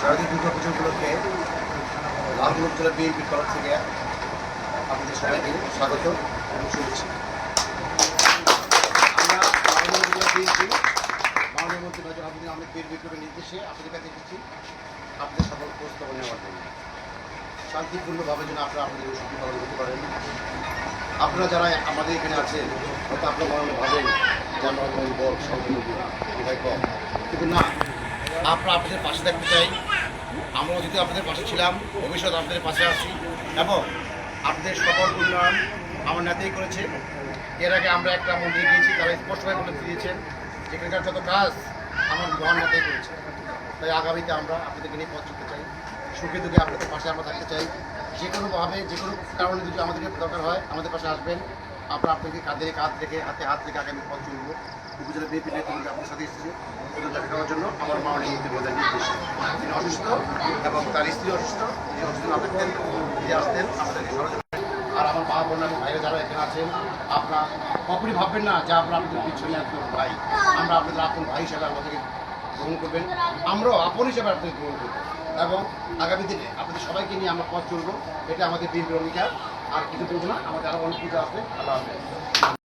শারদীয় দুর্গা পুজো উপলক্ষে লালগোলা উপজেলা বিএনপির তরফ থেকে আপনাদের সবাইকে স্বাগত এবং শুভেচ্ছা। আমরা লালগোলা উপজেলা বিএনপি মাননীয় মন্ত্রী নজর আবুদ্দিন আহমেদ বীর বিপ্লবের নির্দেশে আপনাদের কাছে এসেছি আপনাদের সকল প্রস্তাব নেওয়ার জন্য, শান্তিপূর্ণভাবে যেন আপনারা আপনাদের ছুটি পালন করতে পারেন। আপনারা যারা আমাদের এখানে আছেন হয়তো আপনারা মনে ভাবেন যে আমরা বল সংখ্যালঘু কম, কিন্তু না, আমরা আপনাদের পাশে থাকতে চাই। আমরা যদি আপনাদের পাশে ছিলাম, ভবিষ্যৎ আপনাদের পাশে আছি এবং আপনাদের সকল উন্নয়ন আমার নেতাই করেছে। এর আগে আমরা একটা মন্দিরে গিয়েছি, তারা স্পষ্টভাবে বলে দিয়েছেন যেখানকার যত কাজ আমার মহান নেতাই করেছে। তাই আগামীতে আমরা আপনাদেরকে নিয়ে পথ চলতে চাই, সুখে দুঃখে আপনাদের পাশে আমরা থাকতে চাই। যে কোনোভাবে যে কোনো কারণে যদি আমাদেরকে দরকার হয় আমাদের পাশে আসবেন। আমরা আপনাকে কাঁধে কাঁধ রেখে হাতে হাত রেখে আগামী পথ চলবো। উপজেলা বিএনপি নেতৃত্ব আপনার সাথে এসেছে ওদের দেখা করার জন্য। আমার মাননীয় মন্ত্রী নির্দেশ, তিনি অসুস্থ এবং তার স্ত্রী অসুস্থ, তিনি অসুস্থ না থাকতেন তিনি আসতেন আমাদেরকে সহযোগিতা। আর আমার মা বোন এবং ভাইরা যারা এখানে আছেন, আপনারা কখনই ভাববেন না যে আমরা আপনাদের পিছনে একজন ভাই। আমরা আপনাদের আপন ভাই হিসাবে আমাদেরকে গ্রহণ করবেন, আমরাও আপন হিসাবে আপনাদের গ্রহণ করবো এবং আগামী দিনে আপনাদের সবাইকে নিয়ে আমরা পথ চলবো। এটা আমাদের বিএনপির অঙ্গীকার। আর কিছু বলবো না, আমাদের আরও অনেক কিছু আসবে। আল্লাহ হাফেজ।